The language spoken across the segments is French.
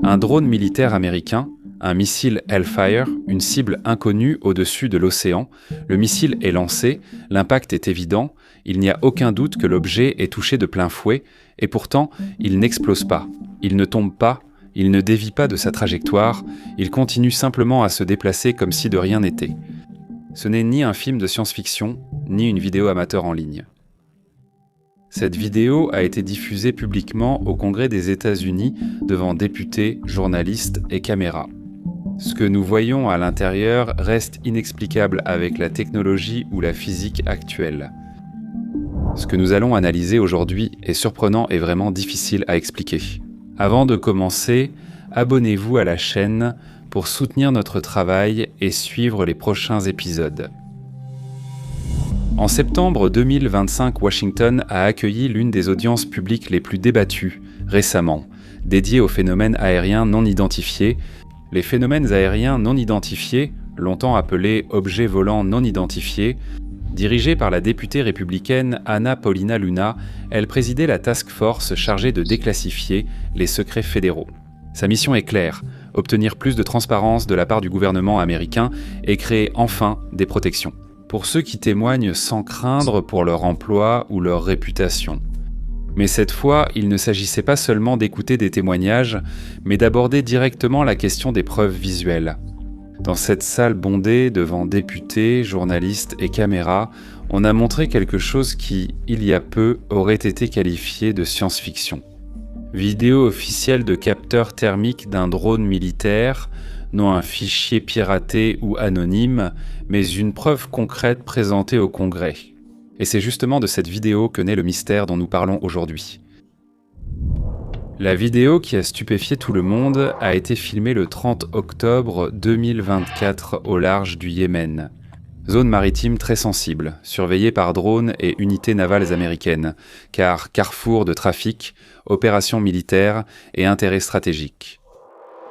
Un drone militaire américain, un missile Hellfire, une cible inconnue au-dessus de l'océan. Le missile est lancé, l'impact est évident, il n'y a aucun doute que l'objet est touché de plein fouet, et pourtant, il n'explose pas, il ne tombe pas, il ne dévie pas de sa trajectoire, il continue simplement à se déplacer comme si de rien n'était. Ce n'est ni un film de science-fiction, ni une vidéo amateur en ligne. Cette vidéo a été diffusée publiquement au Congrès des États-Unis devant députés, journalistes et caméras. Ce que nous voyons à l'intérieur reste inexplicable avec la technologie ou la physique actuelle. Ce que nous allons analyser aujourd'hui est surprenant et vraiment difficile à expliquer. Avant de commencer, abonnez-vous à la chaîne pour soutenir notre travail et suivre les prochains épisodes. En septembre 2025, Washington a accueilli l'une des audiences publiques les plus débattues récemment, dédiée aux phénomènes aériens non identifiés. Les phénomènes aériens non identifiés, longtemps appelés objets volants non identifiés, dirigée par la députée républicaine Anna Paulina Luna, elle présidait la task force chargée de déclassifier les secrets fédéraux. Sa mission est claire, obtenir plus de transparence de la part du gouvernement américain et créer enfin des protections. Pour ceux qui témoignent sans craindre pour leur emploi ou leur réputation. Mais cette fois, il ne s'agissait pas seulement d'écouter des témoignages, mais d'aborder directement la question des preuves visuelles. Dans cette salle bondée devant députés, journalistes et caméras, on a montré quelque chose qui, il y a peu, aurait été qualifié de science-fiction. Vidéo officielle de capteur thermique d'un drone militaire, non un fichier piraté ou anonyme, mais une preuve concrète présentée au Congrès. Et c'est justement de cette vidéo que naît le mystère dont nous parlons aujourd'hui. La vidéo qui a stupéfié tout le monde a été filmée le 30 octobre 2024 au large du Yémen. Zone maritime très sensible, surveillée par drones et unités navales américaines, car carrefour de trafic, opérations militaires et intérêts stratégiques.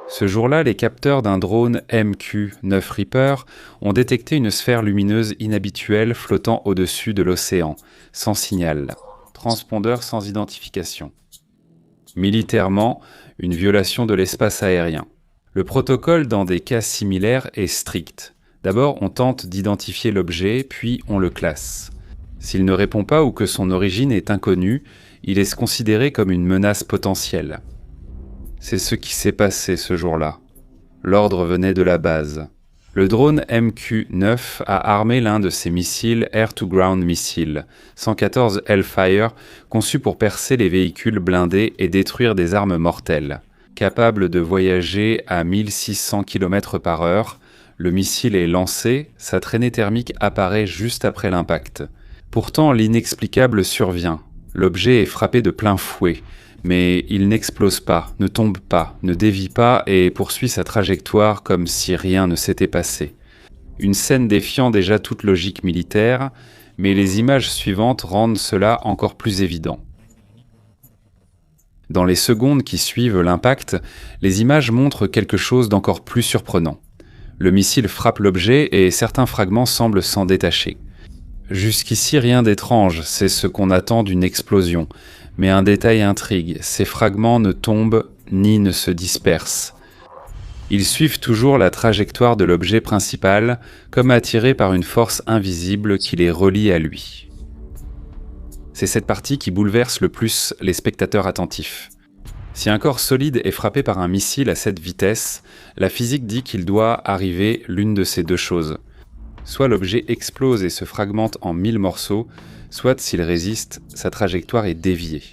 Ce jour-là, les capteurs d'un drone MQ-9 Reaper ont détecté une sphère lumineuse inhabituelle flottant au-dessus de l'océan, sans signal, transpondeur sans identification. Militairement, une violation de l'espace aérien. Le protocole dans des cas similaires est strict. D'abord, on tente d'identifier l'objet, puis on le classe. S'il ne répond pas ou que son origine est inconnue, il est considéré comme une menace potentielle. C'est ce qui s'est passé ce jour-là. L'ordre venait de la base. Le drone MQ-9 a armé l'un de ses missiles Air-to-Ground Missile, 114 Hellfire, conçu pour percer les véhicules blindés et détruire des armes mortelles. Capable de voyager à 1600 km/h, le missile est lancé, sa traînée thermique apparaît juste après l'impact. Pourtant, l'inexplicable survient. L'objet est frappé de plein fouet. Mais il n'explose pas, ne tombe pas, ne dévie pas et poursuit sa trajectoire comme si rien ne s'était passé. Une scène défiant déjà toute logique militaire, mais les images suivantes rendent cela encore plus évident. Dans les secondes qui suivent l'impact, les images montrent quelque chose d'encore plus surprenant. Le missile frappe l'objet et certains fragments semblent s'en détacher. Jusqu'ici rien d'étrange, c'est ce qu'on attend d'une explosion. Mais un détail intrigue, ces fragments ne tombent ni ne se dispersent. Ils suivent toujours la trajectoire de l'objet principal, comme attirés par une force invisible qui les relie à lui. C'est cette partie qui bouleverse le plus les spectateurs attentifs. Si un corps solide est frappé par un missile à cette vitesse, la physique dit qu'il doit arriver l'une de ces deux choses. Soit l'objet explose et se fragmente en 1000 morceaux, soit s'il résiste, sa trajectoire est déviée.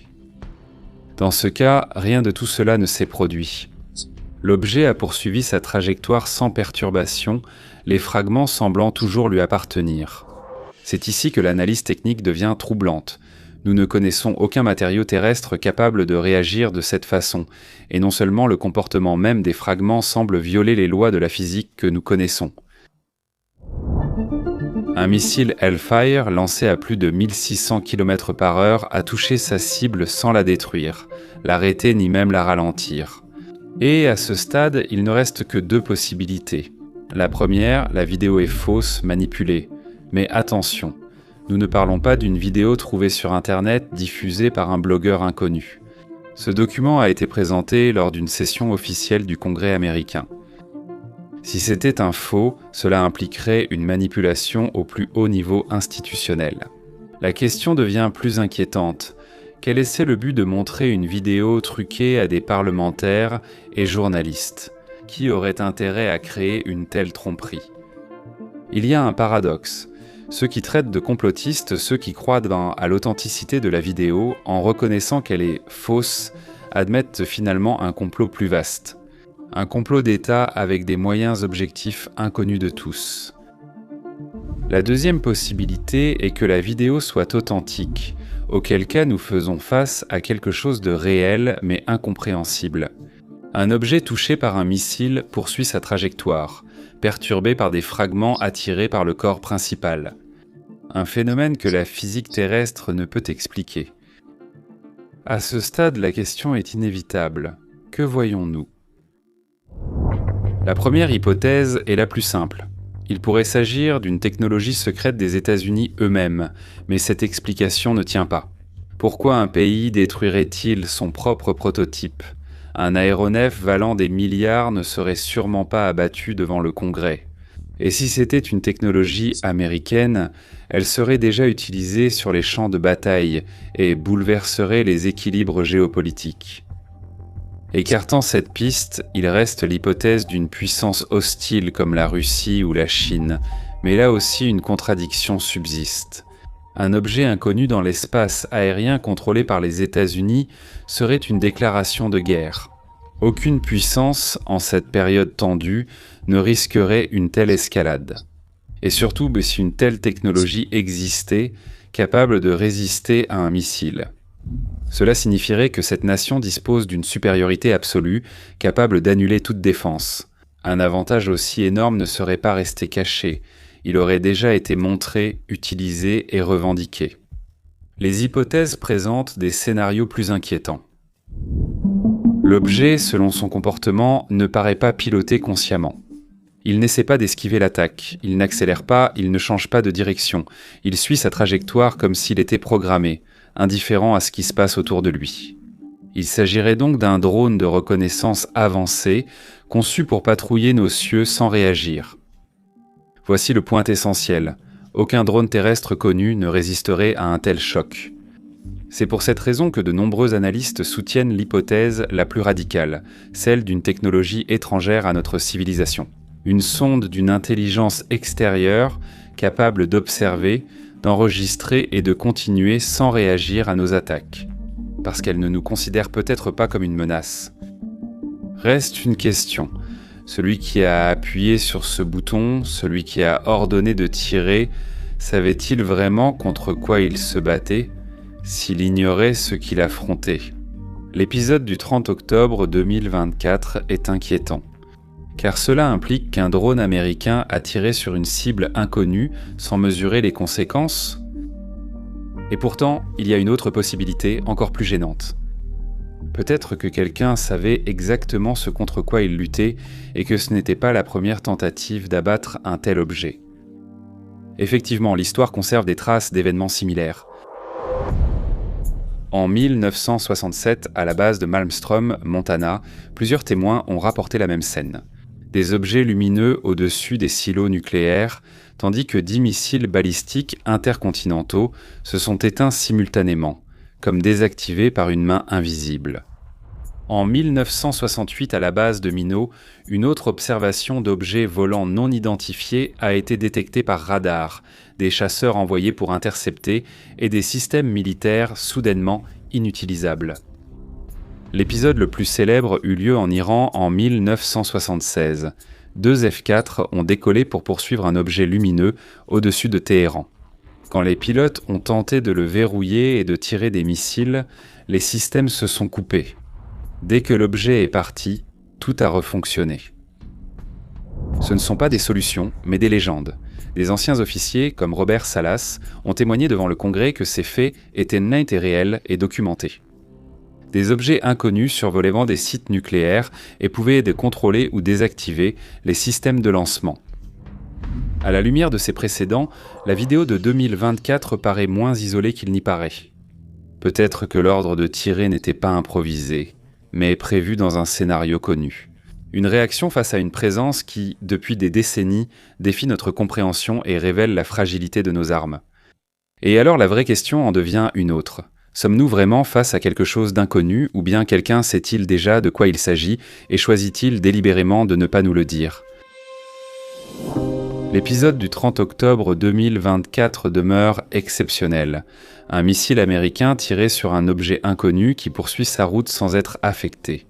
Dans ce cas, rien de tout cela ne s'est produit. L'objet a poursuivi sa trajectoire sans perturbation, les fragments semblant toujours lui appartenir. C'est ici que l'analyse technique devient troublante. Nous ne connaissons aucun matériau terrestre capable de réagir de cette façon, et non seulement le comportement même des fragments semble violer les lois de la physique que nous connaissons. Un missile Hellfire, lancé à plus de 1600 km/h, a touché sa cible sans la détruire, l'arrêter ni même la ralentir. Et à ce stade, il ne reste que deux possibilités. La première, la vidéo est fausse, manipulée. Mais attention, nous ne parlons pas d'une vidéo trouvée sur Internet diffusée par un blogueur inconnu. Ce document a été présenté lors d'une session officielle du Congrès américain. Si c'était un faux, cela impliquerait une manipulation au plus haut niveau institutionnel. La question devient plus inquiétante. Quel était le but de montrer une vidéo truquée à des parlementaires et journalistes? Qui aurait intérêt à créer une telle tromperie? Il y a un paradoxe. Ceux qui traitent de complotistes, ceux qui croient à l'authenticité de la vidéo en reconnaissant qu'elle est fausse, admettent finalement un complot plus vaste. Un complot d'État avec des moyens objectifs inconnus de tous. La deuxième possibilité est que la vidéo soit authentique, auquel cas nous faisons face à quelque chose de réel mais incompréhensible. Un objet touché par un missile poursuit sa trajectoire, perturbé par des fragments attirés par le corps principal. Un phénomène que la physique terrestre ne peut expliquer. À ce stade, la question est inévitable. Que voyons-nous ? La première hypothèse est la plus simple. Il pourrait s'agir d'une technologie secrète des États-Unis eux-mêmes, mais cette explication ne tient pas. Pourquoi un pays détruirait-il son propre prototype ? Un aéronef valant des milliards ne serait sûrement pas abattu devant le Congrès. Et si c'était une technologie américaine, elle serait déjà utilisée sur les champs de bataille et bouleverserait les équilibres géopolitiques. Écartant cette piste, il reste l'hypothèse d'une puissance hostile comme la Russie ou la Chine, mais là aussi une contradiction subsiste. Un objet inconnu dans l'espace aérien contrôlé par les États-Unis serait une déclaration de guerre. Aucune puissance, en cette période tendue, ne risquerait une telle escalade. Et surtout, si une telle technologie existait, capable de résister à un missile. Cela signifierait que cette nation dispose d'une supériorité absolue, capable d'annuler toute défense. Un avantage aussi énorme ne serait pas resté caché. Il aurait déjà été montré, utilisé et revendiqué. Les hypothèses présentent des scénarios plus inquiétants. L'objet, selon son comportement, ne paraît pas piloté consciemment. Il n'essaie pas d'esquiver l'attaque, il n'accélère pas, il ne change pas de direction. Il suit sa trajectoire comme s'il était programmé, indifférent à ce qui se passe autour de lui. Il s'agirait donc d'un drone de reconnaissance avancé, conçu pour patrouiller nos cieux sans réagir. Voici le point essentiel. Aucun drone terrestre connu ne résisterait à un tel choc. C'est pour cette raison que de nombreux analystes soutiennent l'hypothèse la plus radicale, celle d'une technologie étrangère à notre civilisation. Une sonde d'une intelligence extérieure capable d'observer, d'enregistrer et de continuer sans réagir à nos attaques, parce qu'elle ne nous considère peut-être pas comme une menace. Reste une question. Celui qui a appuyé sur ce bouton, celui qui a ordonné de tirer, savait-il vraiment contre quoi il se battait, s'il ignorait ce qu'il affrontait? L'épisode du 30 octobre 2024 est inquiétant, car cela implique qu'un drone américain a tiré sur une cible inconnue sans mesurer les conséquences. Et pourtant, il y a une autre possibilité encore plus gênante. Peut-être que quelqu'un savait exactement ce contre quoi il luttait et que ce n'était pas la première tentative d'abattre un tel objet. Effectivement, l'histoire conserve des traces d'événements similaires. En 1967, à la base de Malmstrom, Montana, plusieurs témoins ont rapporté la même scène. Des objets lumineux au-dessus des silos nucléaires, tandis que 10 missiles balistiques intercontinentaux se sont éteints simultanément, comme désactivés par une main invisible. En 1968, à la base de Minot, une autre observation d'objets volants non identifiés a été détectée par radar, des chasseurs envoyés pour intercepter et des systèmes militaires soudainement inutilisables. L'épisode le plus célèbre eut lieu en Iran en 1976. 2 F-4 ont décollé pour poursuivre un objet lumineux au-dessus de Téhéran. Quand les pilotes ont tenté de le verrouiller et de tirer des missiles, les systèmes se sont coupés. Dès que l'objet est parti, tout a refonctionné. Ce ne sont pas des solutions, mais des légendes. Des anciens officiers, comme Robert Salas, ont témoigné devant le Congrès que ces faits étaient nets et réels et documentés. Des objets inconnus survolaient des sites nucléaires et pouvaient aider à contrôler ou désactiver les systèmes de lancement. À la lumière de ces précédents, la vidéo de 2024 paraît moins isolée qu'il n'y paraît. Peut-être que l'ordre de tirer n'était pas improvisé, mais prévu dans un scénario connu. Une réaction face à une présence qui, depuis des décennies, défie notre compréhension et révèle la fragilité de nos armes. Et alors la vraie question en devient une autre. Sommes-nous vraiment face à quelque chose d'inconnu, ou bien quelqu'un sait-il déjà de quoi il s'agit et choisit-il délibérément de ne pas nous le dire ? L'épisode du 30 octobre 2024 demeure exceptionnel. Un missile américain tiré sur un objet inconnu qui poursuit sa route sans être affecté.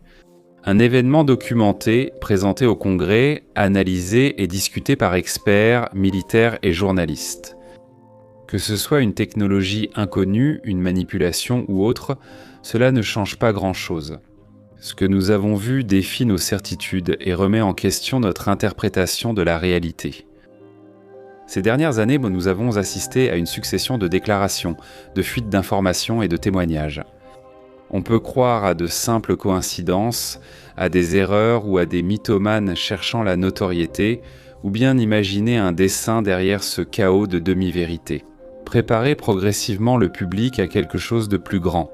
Un événement documenté, présenté au Congrès, analysé et discuté par experts, militaires et journalistes. Que ce soit une technologie inconnue, une manipulation ou autre, cela ne change pas grand-chose. Ce que nous avons vu défie nos certitudes et remet en question notre interprétation de la réalité. Ces dernières années, nous avons assisté à une succession de déclarations, de fuites d'informations et de témoignages. On peut croire à de simples coïncidences, à des erreurs ou à des mythomanes cherchant la notoriété, ou bien imaginer un dessein derrière ce chaos de demi-vérité. Préparer progressivement le public à quelque chose de plus grand.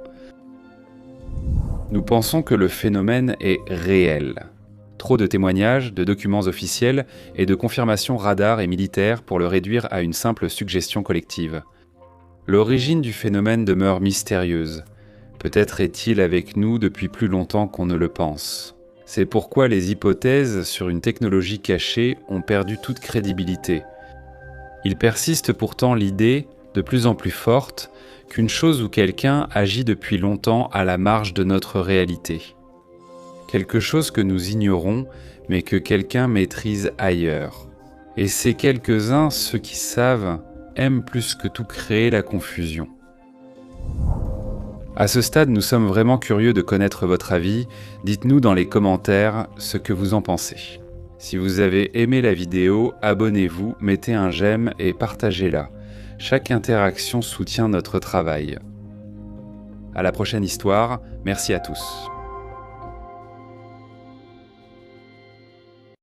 Nous pensons que le phénomène est réel. Trop de témoignages, de documents officiels et de confirmations radar et militaires pour le réduire à une simple suggestion collective. L'origine du phénomène demeure mystérieuse. Peut-être est-il avec nous depuis plus longtemps qu'on ne le pense. C'est pourquoi les hypothèses sur une technologie cachée ont perdu toute crédibilité. Il persiste pourtant l'idée, de plus en plus forte, qu'une chose ou quelqu'un agit depuis longtemps à la marge de notre réalité. Quelque chose que nous ignorons, mais que quelqu'un maîtrise ailleurs. Et ces quelques-uns, ceux qui savent, aiment plus que tout créer la confusion. À ce stade, nous sommes vraiment curieux de connaître votre avis. Dites-nous dans les commentaires ce que vous en pensez. Si vous avez aimé la vidéo, abonnez-vous, mettez un j'aime et partagez-la. Chaque interaction soutient notre travail. À la prochaine histoire, merci à tous.